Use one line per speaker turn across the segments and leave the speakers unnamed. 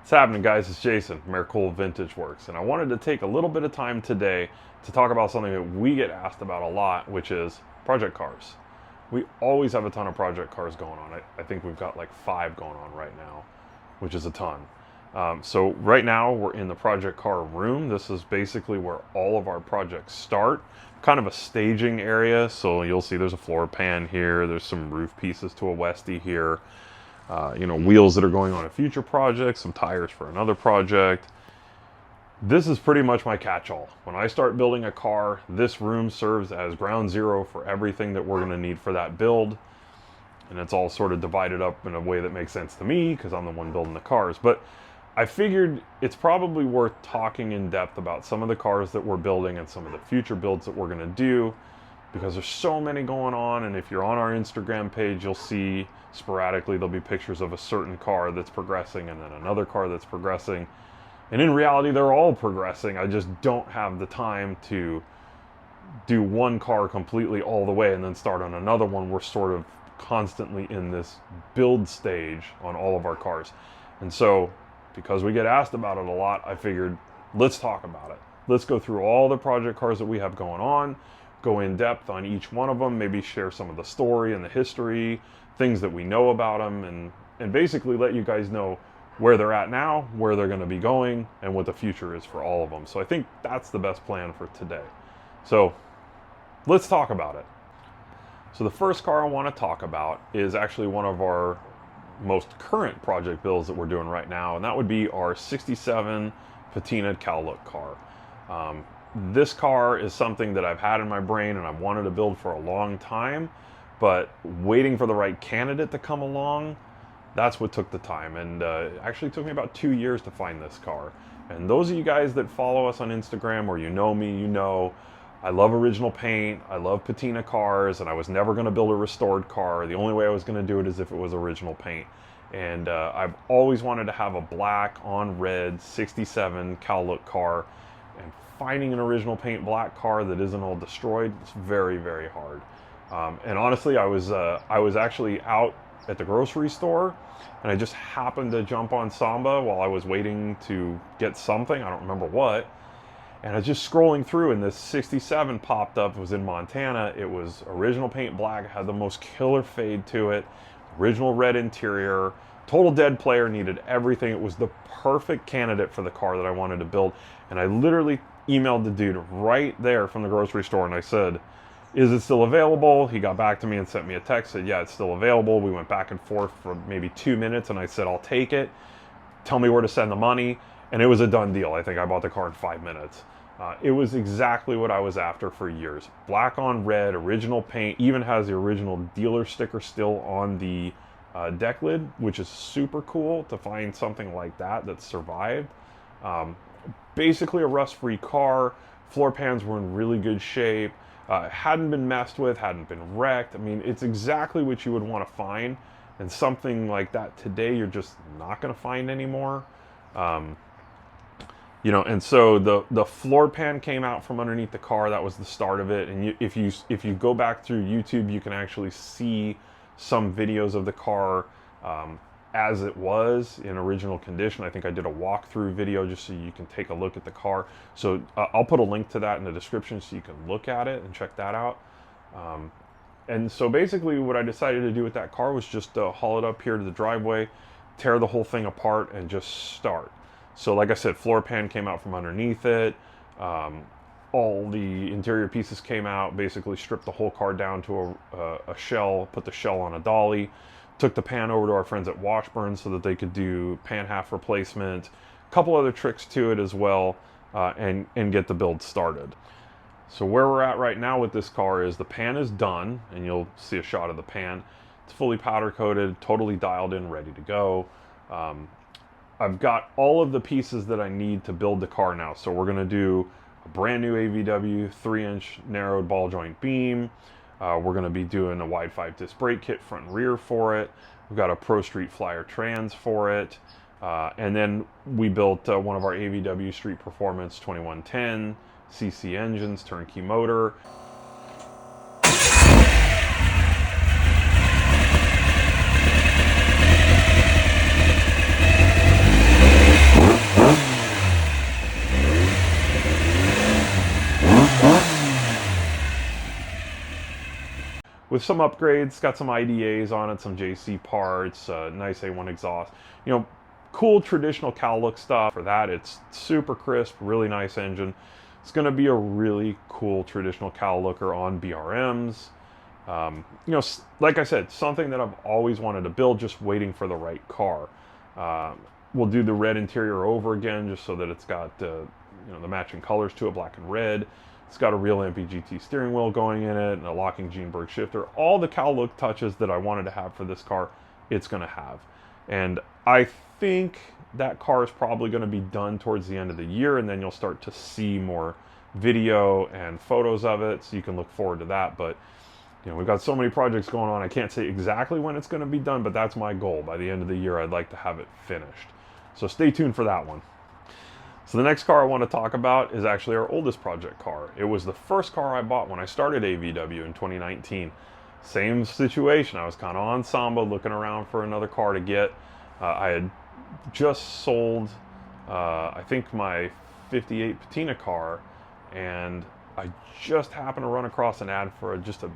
What's happening, guys? It's Jason from Aircooled Vintage Works, and I wanted to take a little bit of time today to talk about something that we get asked about a lot, which is project cars. We always have a ton of project cars going on. I think we've got like 5 going on right now, which is a ton. So right now we're in the project car room. This is basically where all of our projects start. Kind of a staging area, so you'll see there's a floor pan here, there's some roof pieces to a Westie here. Wheels that are going on a future project, some tires for another project. This is pretty much my catch-all. When I start building a car, this room serves as ground zero for everything that we're going to need for that build. And it's all sort of divided up in a way that makes sense to me because I'm the one building the cars. But I figured it's probably worth talking in depth about some of the cars that we're building and some of the future builds that we're going to do, because there's so many going on. And if you're on our Instagram page, you'll see sporadically there'll be pictures of a certain car that's progressing and then another car that's progressing. And in reality, they're all progressing. I just don't have the time to do one car completely all the way and then start on another one. We're sort of constantly in this build stage on all of our cars. And so, because we get asked about it a lot, I figured, let's talk about it. Let's go through all the project cars that we have going on, go in depth on each one of them, maybe share some of the story and the history, things that we know about them, and basically let you guys know where they're at now, where they're going to be going, and what the future is for all of them. So I think that's the best plan for today. So let's talk about it. So the first car I want to talk about is actually one of our most current project builds that we're doing right now, and that would be our 67 patinaed cowlook car. This car is something that I've had in my brain and I've wanted to build for a long time, but waiting for the right candidate to come along, that's what took the time. And it actually took me about 2 years to find this car. And those of you guys that follow us on Instagram, or you know me, you know I love original paint, I love patina cars, and I was never going to build a restored car. The only way I was going to do it is if it was original paint. And I've always wanted to have a black on red 67 cowlook car, and finding an original paint black car that isn't all destroyed, it's very, very hard. And honestly, I was actually out at the grocery store, and I just happened to jump on Samba while I was waiting to get something. I don't remember what. And I was just scrolling through, and this 67 popped up. It was in Montana. It was original paint black. It had the most killer fade to it. Original red interior. Total dead player, needed everything. It was the perfect candidate for the car that I wanted to build. And I literally emailed the dude right there from the grocery store, and I said, is it still available? He got back to me and sent me a text, said, yeah, it's still available. We went back and forth for maybe 2 minutes, and I said, I'll take it. Tell me where to send the money. And it was a done deal. I think I bought the car in 5 minutes. It was exactly what I was after for years. Black on red, original paint, even has the original dealer sticker still on the deck lid, which is super cool to find something like that that survived. Basically a rust-free car. Floor pans were in really good shape. Hadn't been messed with, hadn't been wrecked. I mean, it's exactly what you would want to find. And something like that today, you're just not going to find anymore. And so the floor pan came out from underneath the car. That was the start of it. And if you go back through YouTube, you can actually see some videos of the car as it was in original condition. I think I did a walkthrough video just so you can take a look at the car. So I'll put a link to that in the description so you can look at it and check that out. And so basically what I decided to do with that car was just haul it up here to the driveway, tear the whole thing apart, and just start. So like I said, floor pan came out from underneath it. All the interior pieces came out, basically stripped the whole car down to a shell, put the shell on a dolly, took the pan over to our friends at Washburn so that they could do pan half replacement, a couple other tricks to it as well, and get the build started. So where we're at right now with this car is the pan is done, and you'll see a shot of the pan. It's fully powder coated, totally dialed in, ready to go. I've got all of the pieces that I need to build the car now. So we're gonna do a brand new AVW 3-inch narrowed ball joint beam. We're gonna be doing a wide 5-disc brake kit front and rear for it. We've got a Pro Street Flyer trans for it. And then we built one of our AVW Street Performance 2110 CC engines, turnkey motor. with some upgrades. Got some IDAs on it, some JC parts, nice A1 exhaust. You know, cool traditional cow look stuff. For that, it's super crisp, really nice engine. It's going to be a really cool traditional cow looker on BRMs. You know, like I said, something that I've always wanted to build, just waiting for the right car. We'll do the red interior over again, just so that it's got you know, the matching colors to it, black and red. It's got a real MPGT steering wheel going in it, and a locking Gene-Berg shifter. All the cow look touches that I wanted to have for this car, it's going to have. And I think that car is probably going to be done towards the end of the year, and then you'll start to see more video and photos of it, so you can look forward to that. But you know, we've got so many projects going on, I can't say exactly when it's going to be done, but that's my goal. By the end of the year, I'd like to have it finished. So stay tuned for that one. So the next car I want to talk about is actually our oldest project car. It was the first car I bought when I started AVW in 2019. Same situation. I was kind of on Samba looking around for another car to get. I had just sold, I think, my 58 Patina car, and I just happened to run across an ad for just a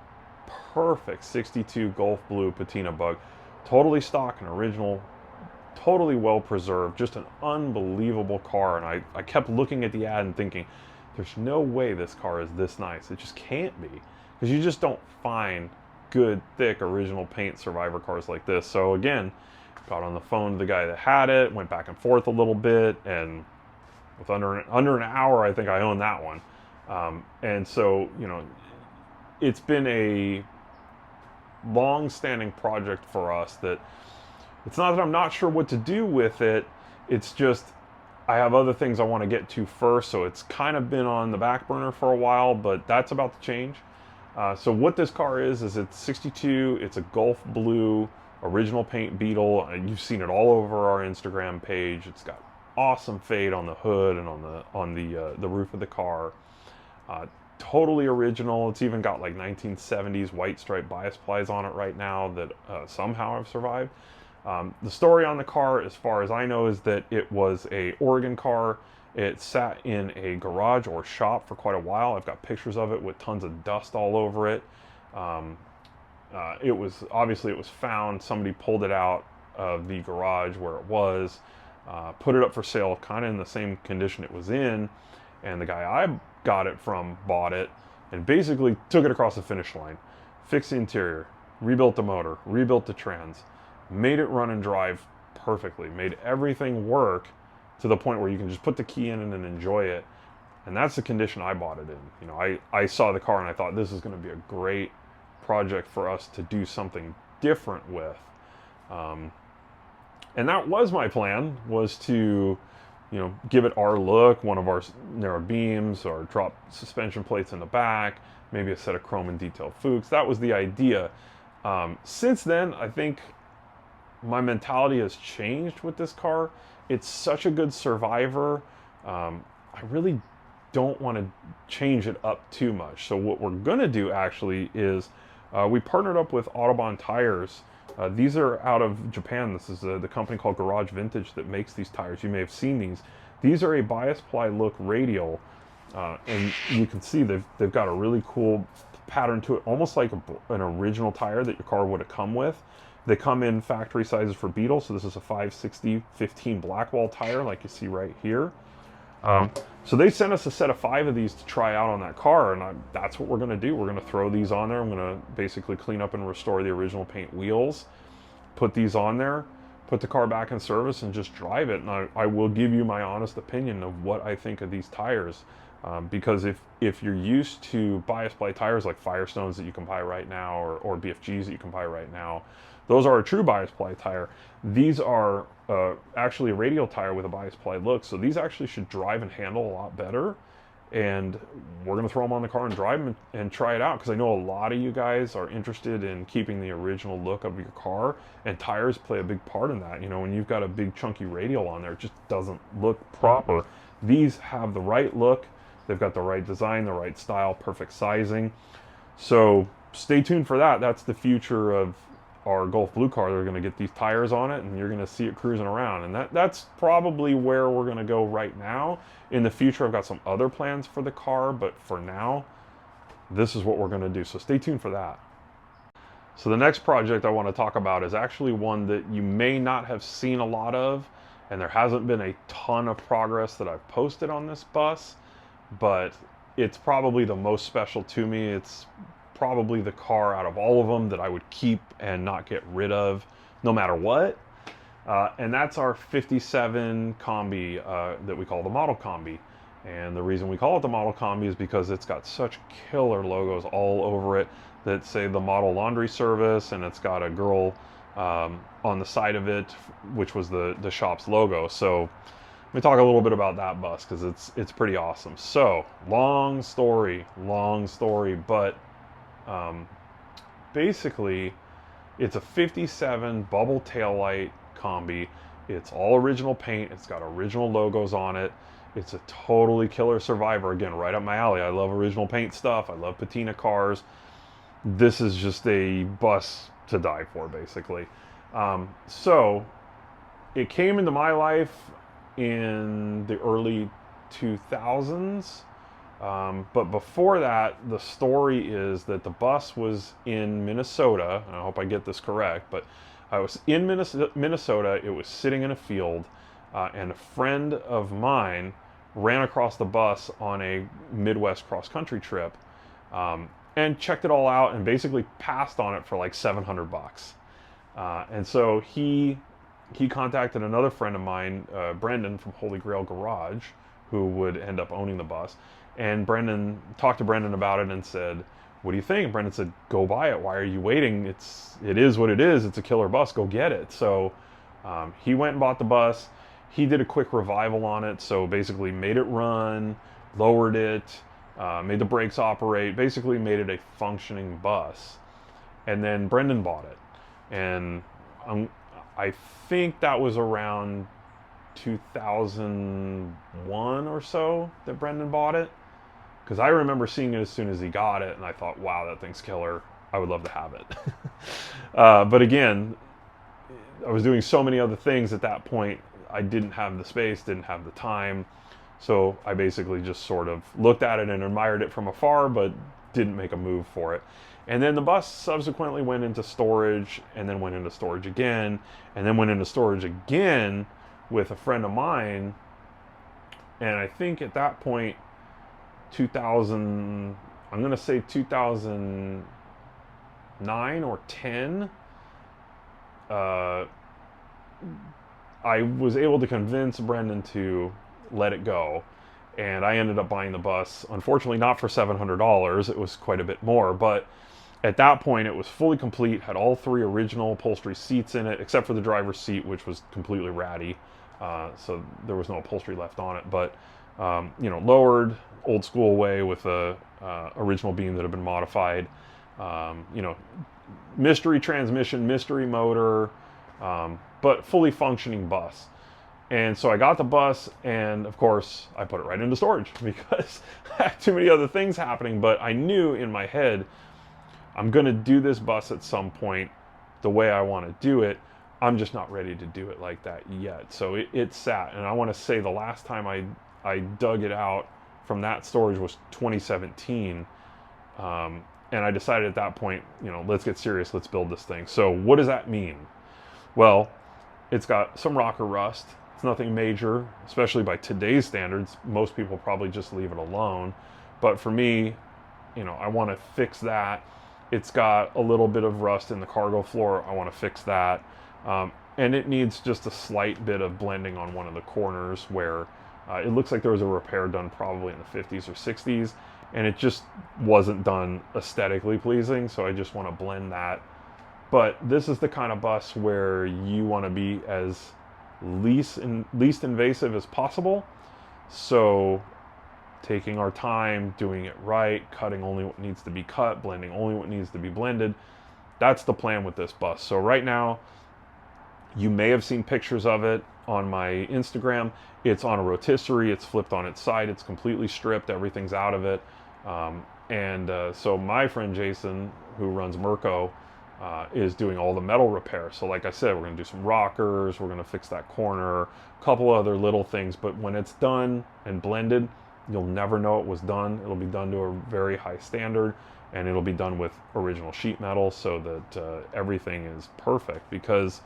perfect 62 Gulf Blue Patina Bug. Totally stock and original, totally well preserved, just an unbelievable car. And I kept looking at the ad and thinking, there's no way this car is this nice. It just can't be, because you just don't find good, thick, original paint survivor cars like this. So again, got on the phone to the guy that had it, went back and forth a little bit, and with under an hour, I think I own that one. And so, you know, it's been a long-standing project for us that it's not that I'm not sure what to do with it, it's just I have other things I want to get to first, so it's kind of been on the back burner for a while, but that's about to change. So what this car is it's 62, it's a Gulf Blue, original paint Beetle. You've seen it all over our Instagram page. It's got awesome fade on the hood and on the roof of the car. Totally original. It's even got like 1970s white stripe bias plies on it right now that somehow have survived. The story on the car, as far as I know, is that it was a Oregon car. It sat in a garage or shop for quite a while. I've got pictures of it with tons of dust all over it. It was found. Somebody pulled it out of the garage where it was, put it up for sale, kind of in the same condition it was in, and the guy I got it from bought it and basically took it across the finish line, fixed the interior, rebuilt the motor, rebuilt the trans, made it run and drive perfectly, made everything work to the point where you can just put the key in and enjoy it. And that's the condition I bought it in. You know, I saw the car and I thought, this is going to be a great project for us to do something different with. And that was my plan, was to, you know, give it our look, one of our narrow beams, or drop suspension plates in the back, maybe a set of chrome and detailed Fuchs. That was the idea. Since then, I think my mentality has changed with this car. It's such a good survivor. I really don't want to change it up too much. So what we're going to do actually is we partnered up with Autobahn tires. These are out of Japan. This is the company called Garage Vintage that makes these tires. You may have seen these. These are a bias ply look radial, and you can see they've got a really cool pattern to it, almost like an original tire that your car would have come with. They come in factory sizes for Beetle, so this is a 560/15 Blackwall tire like you see right here. So they sent us a set of 5 of these to try out on that car, and that's what we're going to do. We're going to throw these on there. I'm going to basically clean up and restore the original paint wheels, put these on there, put the car back in service, and just drive it. And I will give you my honest opinion of what I think of these tires, because if you're used to bias ply tires like Firestones that you can buy right now, or BFGs that you can buy right now, those are a true bias ply tire. These are actually a radial tire with a bias ply look, so these actually should drive and handle a lot better. And we're going to throw them on the car and drive them and try it out, because I know a lot of you guys are interested in keeping the original look of your car, and tires play a big part in that. You know, when you've got a big chunky radial on there, it just doesn't look proper. These have the right look, they've got the right design, the right style, perfect sizing. So stay tuned for that. That's the future of our Gulf Blue car. They're going to get these tires on it, and you're going to see it cruising around. And that's probably where we're going to go right now. In the future, I've got some other plans for the car, but for now, this is what we're going to do. So stay tuned for that. So the next project I want to talk about is actually one that you may not have seen a lot of, and there hasn't been a ton of progress that I've posted on this bus, but it's probably the most special to me. It's probably the car out of all of them that I would keep and not get rid of no matter what. And that's our 57 Combi that we call the Model Combi. And the reason we call it the Model Combi is because it's got such killer logos all over it that say the Model Laundry Service, and it's got a girl on the side of it, which was the shop's logo. So let me talk a little bit about that bus because it's pretty awesome. So long story, but basically it's a 57 bubble taillight Combi. It's all original paint. It's got original logos on it. It's a totally killer Survivor. Again, right up my alley. I love original paint stuff. I love patina cars. This is just a bus to die for, basically. So it came into my life in the early 2000s. But before that, the story is that the bus was in Minnesota. And I hope I get this correct, but I was in Minnesota. It was sitting in a field, and a friend of mine ran across the bus on a Midwest cross-country trip, and checked it all out and basically passed on it for like $700. And so he contacted another friend of mine, Brendan from Holy Grail Garage, who would end up owning the bus. And Brendan talked to Brendan about it and said, "What do you think?" Brendan said, "Go buy it. Why are you waiting? It is what it is. It's a killer bus. Go get it." So he went and bought the bus. He did a quick revival on it. So basically made it run, lowered it, made the brakes operate, basically made it a functioning bus. And then Brendan bought it. And I think that was around 2001 or so that Brendan bought it. Because I remember seeing it as soon as he got it, and I thought, wow, that thing's killer. I would love to have it. But again, I was doing so many other things at that point. I didn't have the space, didn't have the time. So I basically just sort of looked at it and admired it from afar, but didn't make a move for it. And then the bus subsequently went into storage, and then went into storage again, and then went into storage again with a friend of mine. And I think at that point, 2000, I'm going to say 2009 or 10, I was able to convince Brendan to let it go. And I ended up buying the bus, unfortunately not for $700, it was quite a bit more, but at that point it was fully complete, had all 3 original upholstery seats in it, except for the driver's seat, which was completely ratty, so there was no upholstery left on it, but lowered, old school way with a original beam that had been modified, mystery transmission, mystery motor, but fully functioning bus. And so I got the bus, and of course I put it right into storage because I had too many other things happening. But I knew in my head, I'm going to do this bus at some point the way I want to do it. I'm just not ready to do it like that yet. So it sat, and I want to say the last time I dug it out from that storage was 2017. And I decided at that point, let's get serious, let's build this thing. So what does that mean? Well, it's got some rocker rust. It's nothing major, especially by today's standards. Most people probably just leave it alone. But for me, I want to fix that. It's got a little bit of rust in the cargo floor. I want to fix that. And it needs just a slight bit of blending on one of the corners where it looks like there was a repair done probably in the 50s or 60s, and it just wasn't done aesthetically pleasing, so I just want to blend that. But this is the kind of bus where you want to be as least invasive as possible. So taking our time, doing it right, cutting only what needs to be cut, blending only what needs to be blended. That's the plan with this bus. So right now, you may have seen pictures of it on my Instagram. It's on a rotisserie, it's flipped on its side, it's completely stripped, everything's out of it. So my friend Jason, who runs Merco, is doing all the metal repair. So like I said, we're going to do some rockers, we're going to fix that corner, a couple other little things, but when it's done and blended, You'll never know it was done. It'll be done to a very high standard, and it'll be done with original sheet metal so that everything is perfect, because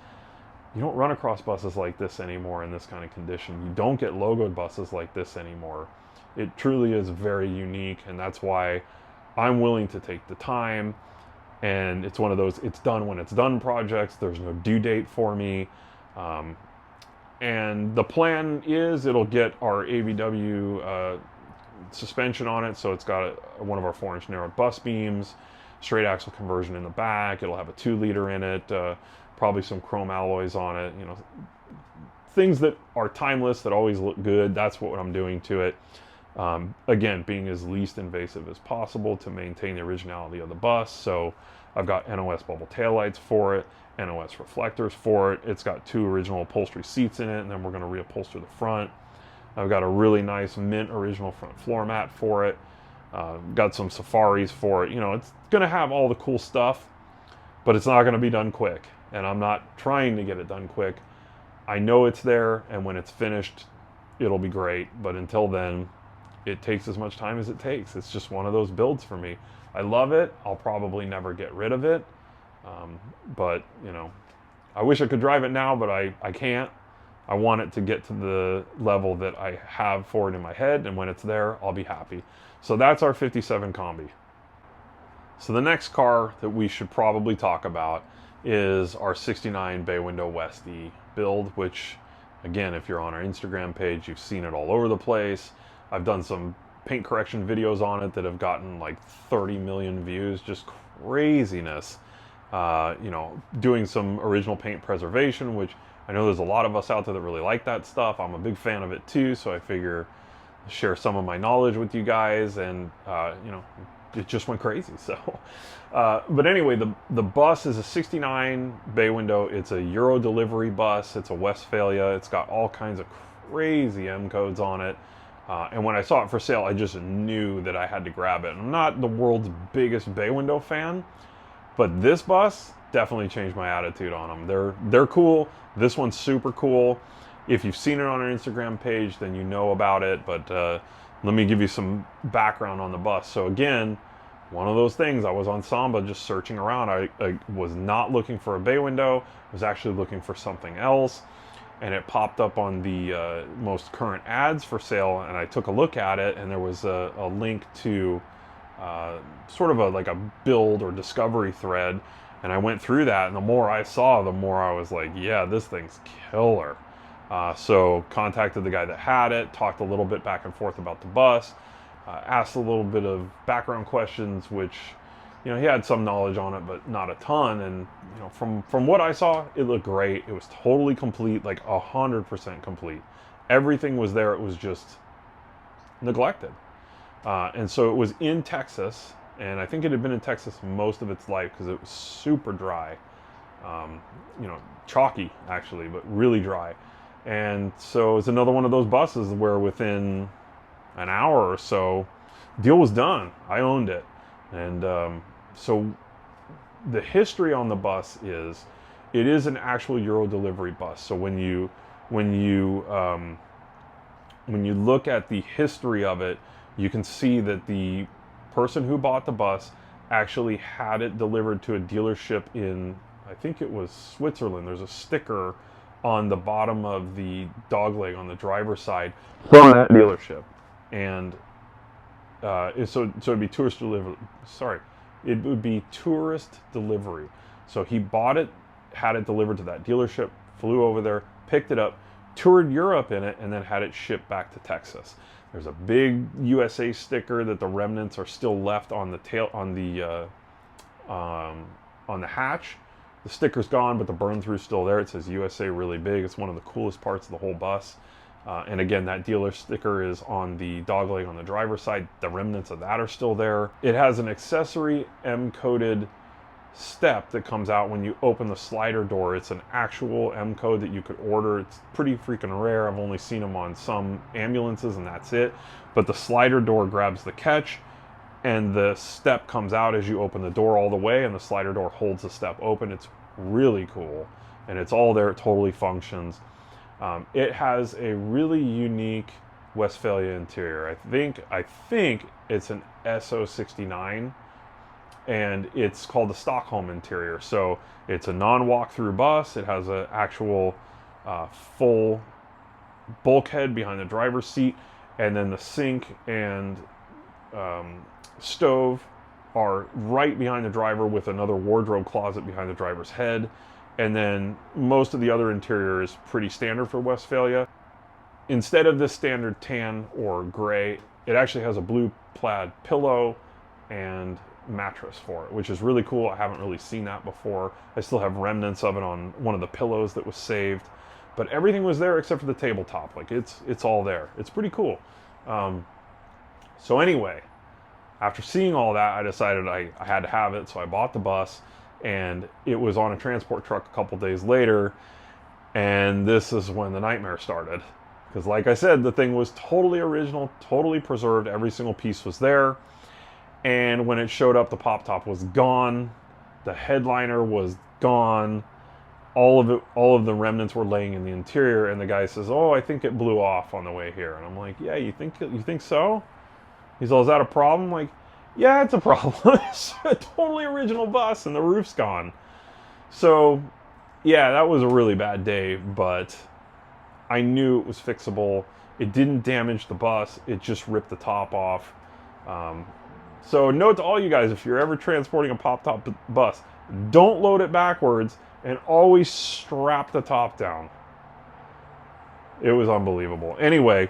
you don't run across buses like this anymore in this kind of condition. You don't get logoed buses like this anymore. It truly is very unique, and that's why I'm willing to take the time. And it's one of those it's done when it's done projects. There's no due date for me. And the plan is it'll get our AVW suspension on it. So it's got one of our 4-inch narrow bus beams, straight axle conversion in the back. It'll have a 2-liter in it, probably some chrome alloys on it. You know, things that are timeless, that always look good. That's what I'm doing to it. Again, being as least invasive as possible to maintain the originality of the bus. So I've got NOS bubble taillights for it, NOS reflectors for it. It's got 2 original upholstery seats in it, and then we're going to reupholster the front. I've got a really nice mint original front floor mat for it. Got some safaris for it. You know, it's going to have all the cool stuff, but it's not going to be done quick. And I'm not trying to get it done quick. I know it's there, and when it's finished, it'll be great. But until then, it takes as much time as it takes. It's just one of those builds for me. I love it. I'll probably never get rid of it. But, you know, I wish I could drive it now, but I can't. I want it to get to the level that I have for it in my head, and when it's there, I'll be happy. So that's our 57 Combi. So the next car that we should probably talk about is our 69 bay window Westie build, which, again, if you're on our Instagram page, you've seen it all over the place. I've done some paint correction videos on it that have gotten like 30 million views, just craziness. You know, doing some original paint preservation, which I know there's a lot of us out there that really like that stuff. I'm a big fan of it too, so I figure share some of my knowledge with you guys, and you know, it just went crazy. So, but anyway, the bus is a 69 bay window. It's a Euro delivery bus. It's a Westphalia. It's got all kinds of crazy M codes on it. And when I saw it for sale, I just knew that I had to grab it. I'm not the world's biggest bay window fan, but this bus definitely changed my attitude on them. They're cool. This one's super cool. If you've seen it on our Instagram page, then you know about it. But let me give you some background on the bus. So again, one of those things, I was on Samba just searching around. I was not looking for a bay window. I was actually looking for something else. And it popped up on the most current ads for sale, and I took a look at it, and there was a link to sort of like a build or discovery thread, and I went through that, and the more I saw, the more I was like, yeah, this thing's killer. So contacted the guy that had it, talked a little bit back and forth about the bus, asked a little bit of background questions, which, you know, he had some knowledge on it, but not a ton. And, you know, from what I saw, it looked great. It was totally complete, like 100% complete. Everything was there. It was just neglected. And so it was in Texas, and I think it had been in Texas most of its life because it was super dry. You know, chalky actually, but really dry. And so it's another one of those buses where within an hour or so, deal was done. I owned it. And so the history on the bus is, it is an actual Euro delivery bus. So when you look at the history of it, you can see that the person who bought the bus actually had it delivered to a dealership in, I think it was Switzerland. There's a sticker on the bottom of the dogleg on the driver's side from that dealership. And so it'd be tourist delivery. Sorry, it would be tourist delivery. So he bought it, had it delivered to that dealership, flew over there, picked it up, toured Europe in it, and then had it shipped back to Texas. There's a big USA sticker that the remnants are still left on the tail, on the hatch. The sticker's gone, but the burn through's still there. It says USA really big. It's one of the coolest parts of the whole bus. And again, that dealer sticker is on the dogleg on the driver's side. The remnants of that are still there. It has an accessory M-coded step that comes out when you open the slider door. It's an actual M-code that you could order. It's pretty freaking rare. I've only seen them on some ambulances, and that's it. But the slider door grabs the catch, and the step comes out as you open the door all the way, and the slider door holds the step open. It's really cool, and it's all there. It totally functions. It has a really unique Westphalia interior. I think it's an SO69, and it's called the Stockholm interior. So it's a non-walk-through bus. It has an actual full bulkhead behind the driver's seat, and then the sink and stove are right behind the driver with another wardrobe closet behind the driver's head. And then most of the other interior is pretty standard for Westphalia. Instead of the standard tan or gray, it actually has a blue plaid pillow and mattress for it, which is really cool. I haven't really seen that before. I still have remnants of it on one of the pillows that was saved, but everything was there except for the tabletop. Like it's all there. It's pretty cool. So anyway, after seeing all that, I decided I had to have it, so I bought the bus, and it was on a transport truck a couple days later, and this is when the nightmare started. Because like I said, the thing was totally original, totally preserved, every single piece was there, and when it showed up, the pop top was gone, the headliner was gone, all of the remnants were laying in the interior, and the guy says, "Oh, I think it blew off on the way here." And I'm like, "Yeah, you think so?" He's all, "Is that a problem?" I'm like, "Yeah, it's a problem. It's a totally original bus and the roof's gone." So, yeah, that was a really bad day, but I knew it was fixable. It didn't damage the bus. It just ripped the top off. So note to all you guys, if you're ever transporting a pop-top bus, don't load it backwards and always strap the top down. It was unbelievable. Anyway,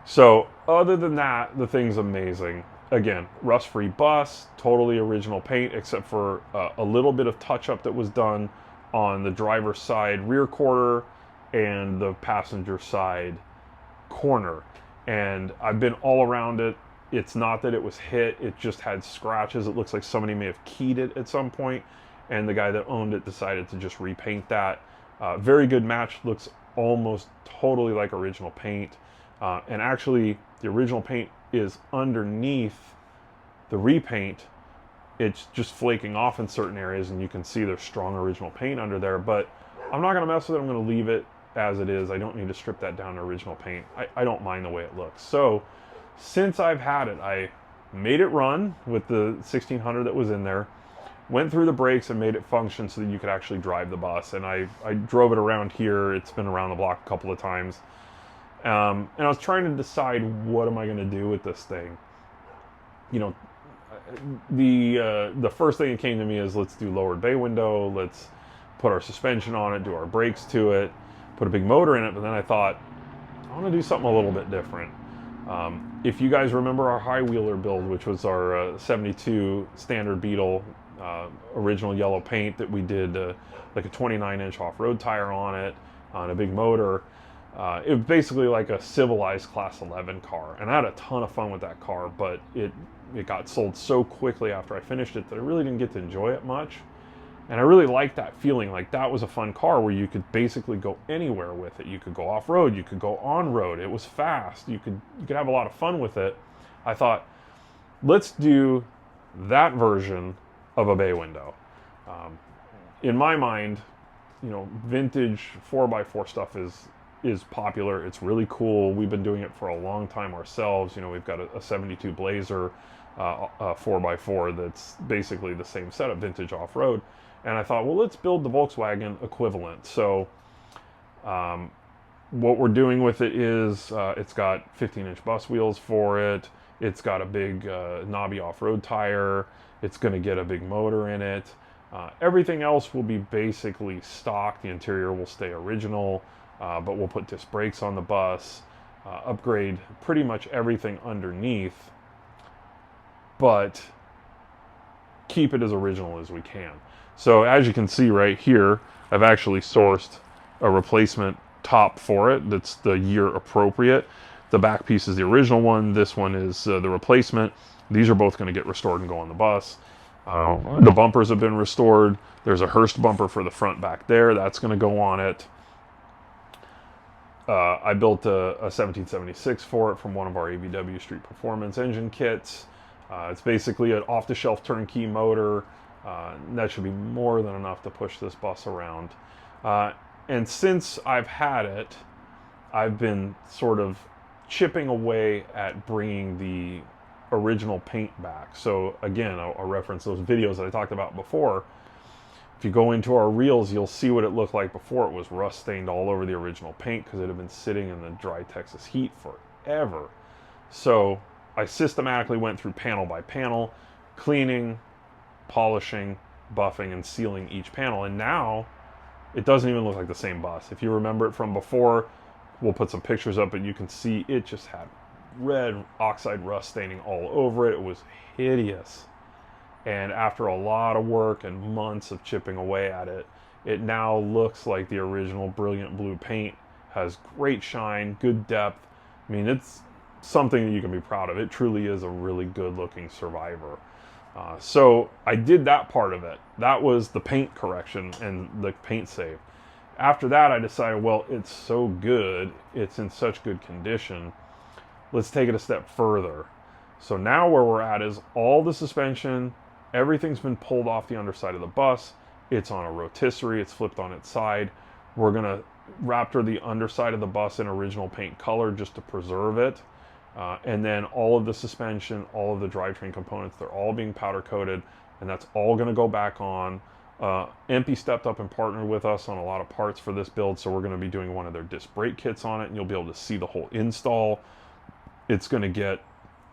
so other than that, the thing's amazing. Again, rust-free bus, totally original paint, except for a little bit of touch-up that was done on the driver's side rear quarter and the passenger side corner. And I've been all around it. It's not that it was hit, it just had scratches. It looks like somebody may have keyed it at some point, and the guy that owned it decided to just repaint that. Very good match, looks almost totally like original paint. And actually, the original paint is underneath the repaint. It's just flaking off in certain areas, and you can see there's strong original paint under there, but I'm not gonna mess with it. I'm gonna leave it as it is. I don't need to strip that down to original paint. I don't mind the way it looks. So since I've had it, I made it run with the 1600 that was in there, went through the brakes and made it function so that you could actually drive the bus. And I drove it around here. It's been around the block a couple of times. And I was trying to decide, what am I going to do with this thing? You know, the first thing that came to me is, let's do lowered bay window. Let's put our suspension on it, do our brakes to it, put a big motor in it. But then I thought, I want to do something a little bit different. If you guys remember our high wheeler build, which was our 72 standard Beetle, original yellow paint that we did like a 29-inch off-road tire on it, on a big motor. It was basically like a civilized Class 11 car, and I had a ton of fun with that car, but it got sold so quickly after I finished it that I really didn't get to enjoy it much. And I really liked that feeling. Like, that was a fun car where you could basically go anywhere with it. You could go off-road, you could go on-road. It was fast. You could have a lot of fun with it. I thought, let's do that version of a bay window. In my mind, you know, vintage 4x4 stuff is popular. It's really cool. We've been doing it for a long time ourselves. You know, we've got a 72 Blazer 4x4 that's basically the same setup, vintage off-road. And I thought, well, let's build the Volkswagen equivalent. So what we're doing with it is it's got 15-inch bus wheels for it. It's got a big knobby off-road tire. It's going to get a big motor in it. Everything else will be basically stock. The interior will stay original, but we'll put disc brakes on the bus, upgrade pretty much everything underneath, but keep it as original as we can. So as you can see right here, I've actually sourced a replacement top for it that's the year appropriate. The back piece is the original one. This one is the replacement. These are both going to get restored and go on the bus. The bumpers have been restored. There's a Hurst bumper for the front back there. That's going to go on it. I built a 1776 for it from one of our AVW Street Performance engine kits. It's basically an off-the-shelf turnkey motor. That should be more than enough to push this bus around. And since I've had it, I've been sort of chipping away at bringing the original paint back. So again, I'll reference those videos that I talked about before. If you go into our reels, you'll see what it looked like before. It was rust stained all over the original paint because it had been sitting in the dry Texas heat forever. So I systematically went through panel by panel, cleaning, polishing, buffing, and sealing each panel. And now it doesn't even look like the same bus. If you remember it from before, we'll put some pictures up, but you can see it just had red oxide rust staining all over it. It was hideous. And after a lot of work and months of chipping away at it, it now looks like the original brilliant blue paint. Has great shine, good depth. I mean, it's something that you can be proud of. It truly is a really good looking Survivor. So I did that part of it. That was the paint correction and the paint save. After that, I decided, well, it's so good, it's in such good condition, let's take it a step further. So now where we're at is all the suspension, everything's been pulled off the underside of the bus. It's on a rotisserie, it's flipped on its side. We're gonna Raptor the underside of the bus in original paint color just to preserve it. And then all of the suspension, all of the drivetrain components, they're all being powder coated, and that's all gonna go back on. MP stepped up and partnered with us on a lot of parts for this build, so we're gonna be doing one of their disc brake kits on it, and you'll be able to see the whole install. It's gonna get,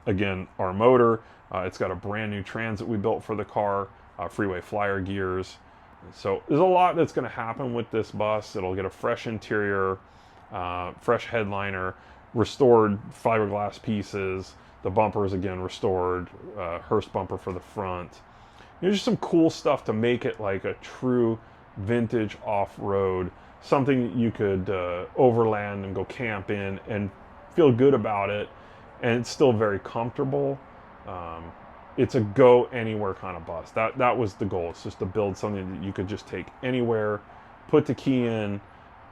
again, our motor. It's got a brand new transit we built for the car, freeway flyer gears. So there's a lot that's going to happen with this bus. It'll get a fresh interior, fresh headliner, restored fiberglass pieces. The bumpers, again, restored, Hearst bumper for the front. You know, just some cool stuff to make it like a true vintage off-road, something that you could overland and go camp in and feel good about it. And it's still very comfortable. It's a go anywhere kind of bus. That was the goal. It's just to build something that you could just take anywhere, put the key in,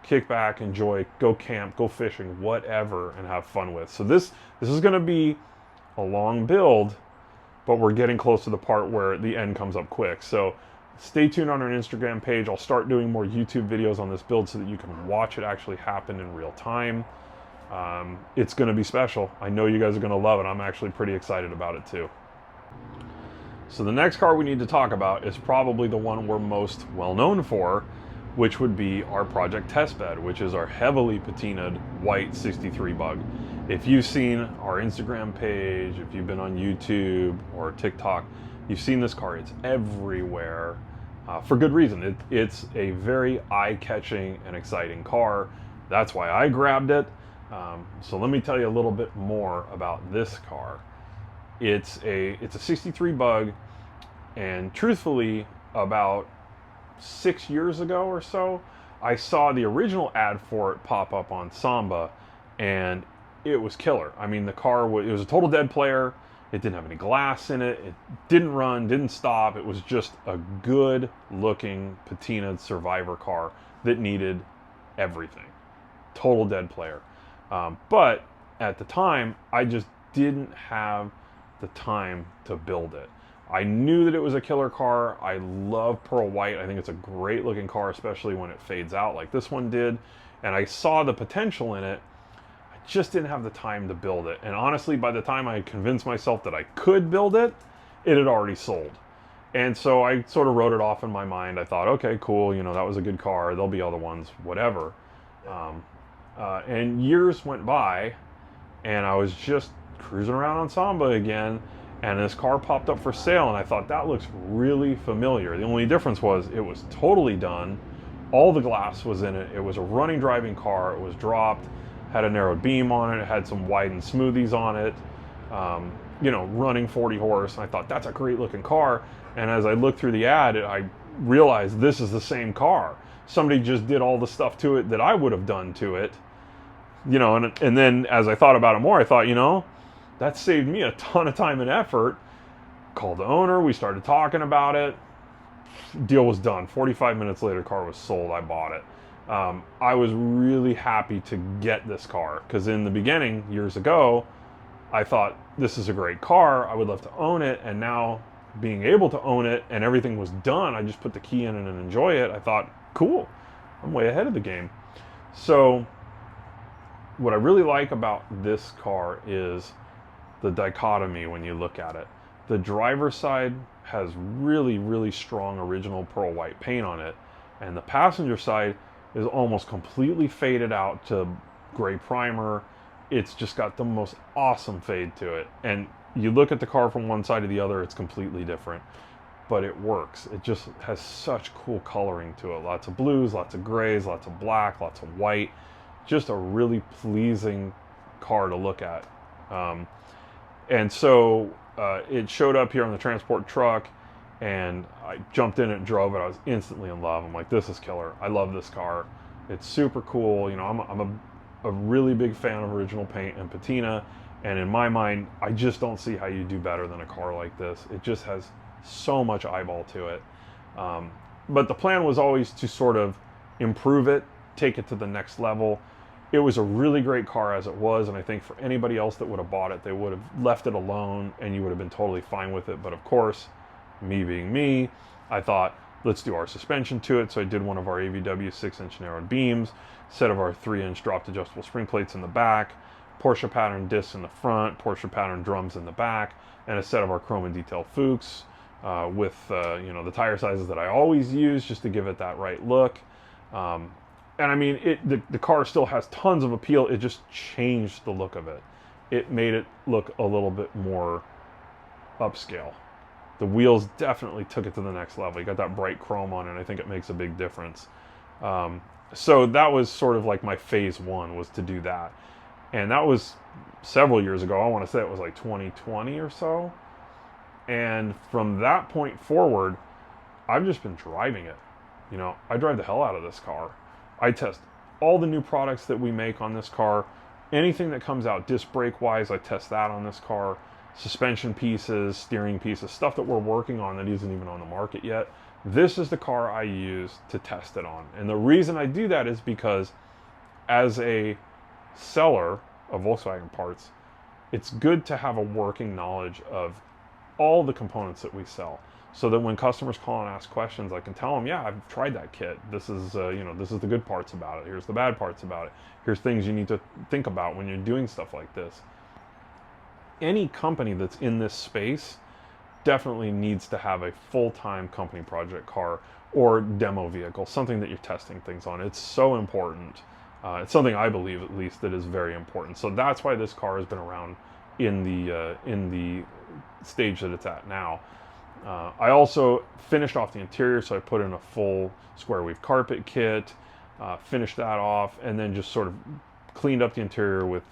kick back, enjoy, go camp, go fishing, whatever, and have fun with. So this is going to be a long build, but we're getting close to the part where the end comes up quick. So stay tuned on our Instagram page. I'll start doing more YouTube videos on this build so that you can watch it actually happen in real time. It's going to be special. I know you guys are going to love it. I'm actually pretty excited about it too. So the next car we need to talk about is probably the one we're most well known for, which would be our Project Testbed, which is our heavily patinaed white 63 Bug. If you've seen our Instagram page, if you've been on YouTube or TikTok, you've seen this car. It's everywhere for good reason. It's a very eye-catching and exciting car. That's why I grabbed it. So let me tell you a little bit more about this car. It's a 63 Bug, and truthfully, about 6 years ago or so, I saw the original ad for it pop up on Samba, and it was killer. I mean, the car it was a total dead player. It didn't have any glass in it. It didn't run, didn't stop. It was just a good looking patinaed Survivor car that needed everything. Total dead player. But at the time, I just didn't have the time to build it. I knew that it was a killer car. I love pearl white. I think it's a great looking car, especially when it fades out like this one did. And I saw the potential in it. I just didn't have the time to build it. And honestly, by the time I convinced myself that I could build it, it had already sold. And so I sort of wrote it off in my mind. I thought, okay, cool, you know, that was a good car. There'll be other ones, whatever. And years went by, and I was just cruising around on Samba again, and this car popped up for sale, and I thought, that looks really familiar. The only difference was it was totally done. All the glass was in it. It was a running driving car. It was dropped, had a narrowed beam on it. It had some widened smoothies on it, you know, running 40 horse. And I thought, that's a great looking car. And as I looked through the ad, I realized this is the same car. Somebody just did all the stuff to it that I would have done to it. You know, and then as I thought about it more, I thought, you know, that saved me a ton of time and effort. Called the owner, we started talking about it. Deal was done. 45 minutes later, car was sold. I bought it. I was really happy to get this car because in the beginning, years ago, I thought this is a great car. I would love to own it. And now being able to own it and everything was done, I just put the key in and enjoy it. I thought, cool, I'm way ahead of the game. So what I really like about this car is the dichotomy when you look at it. The driver's side has really, really strong original pearl white paint on it, and the passenger side is almost completely faded out to gray primer. It's just got the most awesome fade to it. And you look at the car from one side to the other, it's completely different, but it works. It just has such cool coloring to it. Lots of blues, lots of grays, lots of black, lots of white. Just a really pleasing car to look at. And so it showed up here on the transport truck, and I jumped in it and drove it. I was instantly in love. I'm like, this is killer. I love this car. It's super cool. You know, I'm a really big fan of original paint and patina, and in my mind, I just don't see how you do better than a car like this. It just has so much eyeball to it. But the plan was always to sort of improve it, take it to the next level. It was a really great car as it was, and I think for anybody else that would have bought it, they would have left it alone and you would have been totally fine with it. But of course, me being me, I thought, let's do our suspension to it. So I did one of our AVW 6-inch narrowed beams, set of our 3-inch dropped adjustable spring plates in the back, Porsche pattern discs in the front, Porsche pattern drums in the back, and a set of our chrome and detail Fuchs with you know, the tire sizes that I always use just to give it that right look. And I mean, the car still has tons of appeal. It just changed the look of it. It made it look a little bit more upscale. The wheels definitely took it to the next level. You got that bright chrome on it, and I think it makes a big difference. So that was sort of like my phase one, was to do that. And that was several years ago. I want to say it was like 2020 or so. And from that point forward, I've just been driving it. You know, I drive the hell out of this car. I test all the new products that we make on this car. Anything that comes out disc brake wise, I test that on this car. Suspension pieces, steering pieces, stuff that we're working on that isn't even on the market yet. This is the car I use to test it on. And the reason I do that is because as a seller of Volkswagen parts, it's good to have a working knowledge of all the components that we sell, so that when customers call and ask questions, I can tell them, yeah, I've tried that kit. This is, you know, this is the good parts about it. Here's the bad parts about it. Here's things you need to think about when you're doing stuff like this. Any company that's in this space definitely needs to have a full-time company project car or demo vehicle, something that you're testing things on. It's so important. It's something I believe, at least, that is very important. So that's why this car has been around in the stage that it's at now. I also finished off the interior, so I put in a full square weave carpet kit, finished that off, and then just sort of cleaned up the interior with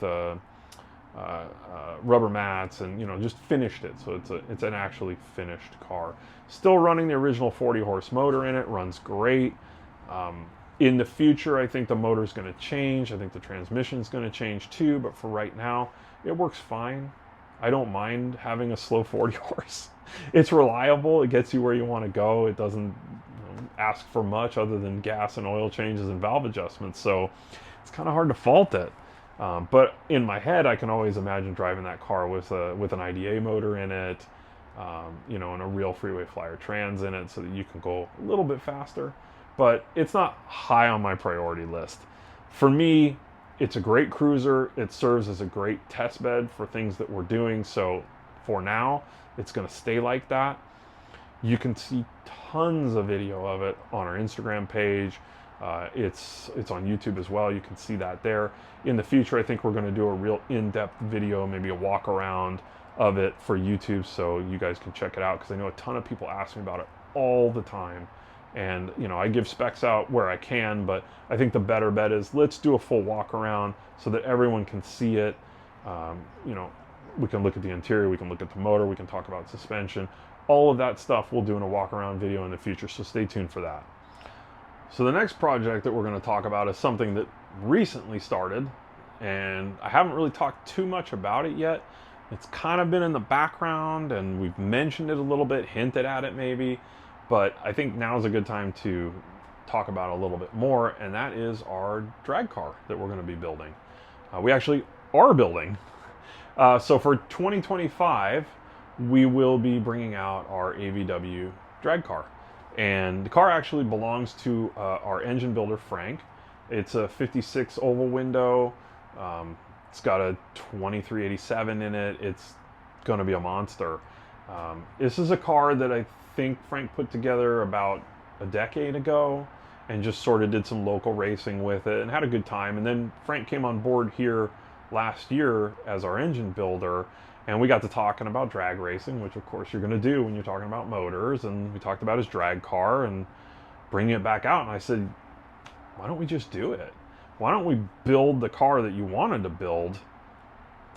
rubber mats, and you know, just finished it. So it's an actually finished car. Still running the original 40 horse motor in it, runs great. In the future, I think the motor's going to change. I think the transmission's going to change too, but for right now, it works fine. I don't mind having a slow 40 horse. It's reliable. It gets you where you want to go. It doesn't ask for much other than gas and oil changes and valve adjustments. So it's kind of hard to fault it. But in my head, I can always imagine driving that car with an IDA motor in it, you know, and a real Freeway Flyer trans in it, so that you can go a little bit faster. But it's not high on my priority list. For me, it's a great cruiser. It serves as a great test bed for things that we're doing. So for now, it's going to stay like that. You can see tons of video of it on our Instagram page. It's on YouTube as well. You can see that there. In the future, I think we're going to do a real in-depth video, maybe a walk around of it for YouTube, so you guys can check it out, because I know a ton of people ask me about it all the time. And, you know, I give specs out where I can, but I think the better bet is let's do a full walk around so that everyone can see it. You know, we can look at the interior, we can look at the motor, we can talk about suspension. All of that stuff we'll do in a walk around video in the future, so stay tuned for that. So the next project that we're going to talk about is something that recently started, and I haven't really talked too much about it yet. It's kind of been in the background, and we've mentioned it a little bit, hinted at it maybe. But I think now is a good time to talk about it a little bit more, and that is our drag car that we're going to be building. We actually are building. So for 2025, we will be bringing out our AVW drag car. And the car actually belongs to our engine builder, Frank. It's a 56 oval window, It's got a 2387 in it. It's going to be a monster. This is a car that I think Frank put together about a decade ago and just sort of did some local racing with it and had a good time. And then Frank came on board here last year as our engine builder, and we got to talking about drag racing, which of course you're going to do when you're talking about motors. And we talked about his drag car and bringing it back out. And I said, why don't we just do it? Why don't we build the car that you wanted to build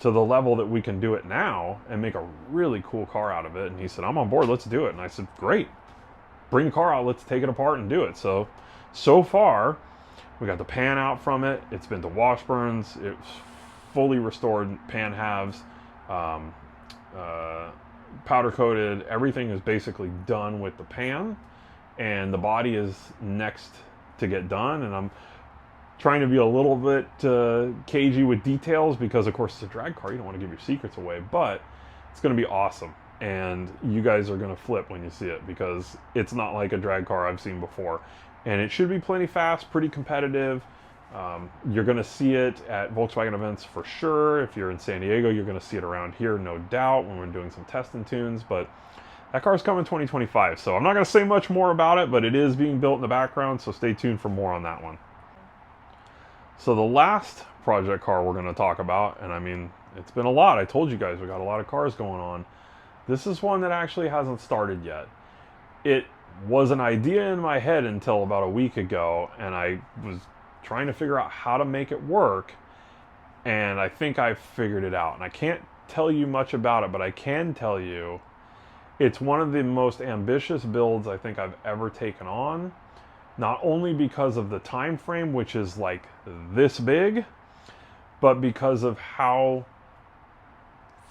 to the level that we can do it now and make a really cool car out of it? And he said, I'm on board, let's do it. And I said, great, bring the car out, let's take it apart and do it. So far, we got the pan out from it. It's been to Washburns. It's fully restored pan halves, powder coated. Everything is basically done with the pan, and the body is next to get done. And I'm trying to be a little bit cagey with details because, of course, it's a drag car. You don't want to give your secrets away, but it's going to be awesome. And you guys are going to flip when you see it because it's not like a drag car I've seen before. And it should be plenty fast, pretty competitive. You're going to see it at Volkswagen events for sure. If you're in San Diego, you're going to see it around here, no doubt, when we're doing some test and tunes. But that car's coming 2025. So I'm not going to say much more about it, but it is being built in the background. So stay tuned for more on that one. So the last project car we're going to talk about, and I mean, it's been a lot. I told you guys we got a lot of cars going on. This is one that actually hasn't started yet. It was an idea in my head until about a week ago, and I was trying to figure out how to make it work, and I think I figured it out. And I can't tell you much about it, but I can tell you it's one of the most ambitious builds I think I've ever taken on. Not only because of the time frame, which is like this big, but because of how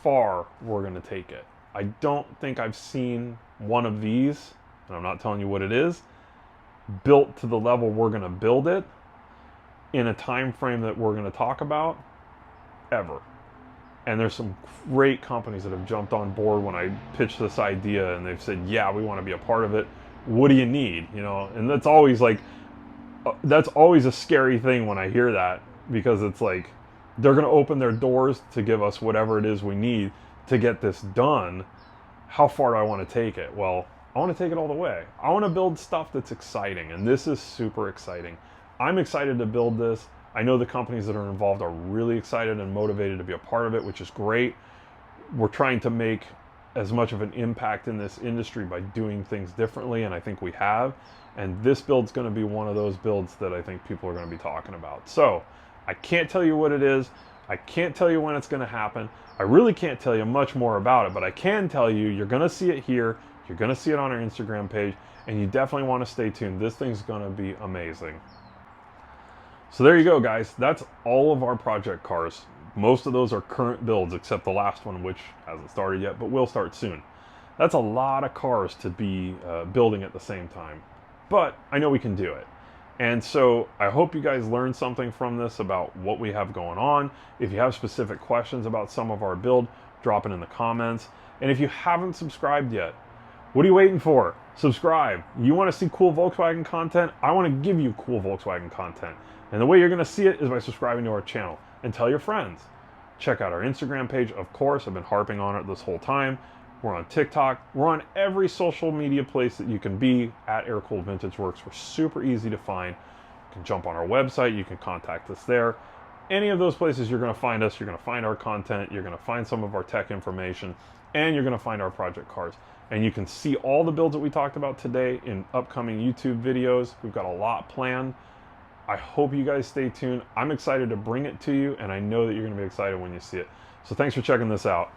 far we're going to take it. I don't think I've seen one of these, and I'm not telling you what it is, built to the level we're going to build it in a time frame that we're going to talk about ever. And there's some great companies that have jumped on board when I pitched this idea, and they've said, yeah, we want to be a part of it. What do you need? You know, and that's always like, that's always a scary thing when I hear that, because it's like, they're going to open their doors to give us whatever it is we need to get this done. How far do I want to take it? Well, I want to take it all the way. I want to build stuff that's exciting, and this is super exciting. I'm excited to build this. I know the companies that are involved are really excited and motivated to be a part of it, which is great. We're trying to make as much of an impact in this industry by doing things differently, and I think we have. And this build's going to be one of those builds that I think people are going to be talking about. So I can't tell you what it is. I can't tell you when it's going to happen. I really can't tell you much more about it, but I can tell you you're going to see it here. You're going to see it on our Instagram page, and you definitely want to stay tuned. This thing's going to be amazing. So there you go, guys. That's all of our project cars. Most of those are current builds, except the last one, which hasn't started yet, but will start soon. That's a lot of cars to be building at the same time, but I know we can do it. And so I hope you guys learned something from this about what we have going on. If you have specific questions about some of our build, drop it in the comments. And if you haven't subscribed yet, what are you waiting for? Subscribe. You want to see cool Volkswagen content? I want to give you cool Volkswagen content. And the way you're going to see it is by subscribing to our channel. And tell your friends. Check out our Instagram page, of course. I've been harping on it this whole time. We're on TikTok. We're on every social media place that you can be at Aircooled Vintage Works. We're super easy to find. You can jump on our website. You can contact us there. Any of those places you're going to find us. You're going to find our content. You're going to find some of our tech information. And you're going to find our project cars. And you can see all the builds that we talked about today in upcoming YouTube videos. We've got a lot planned. I hope you guys stay tuned. I'm excited to bring it to you, and I know that you're going to be excited when you see it. So thanks for checking this out.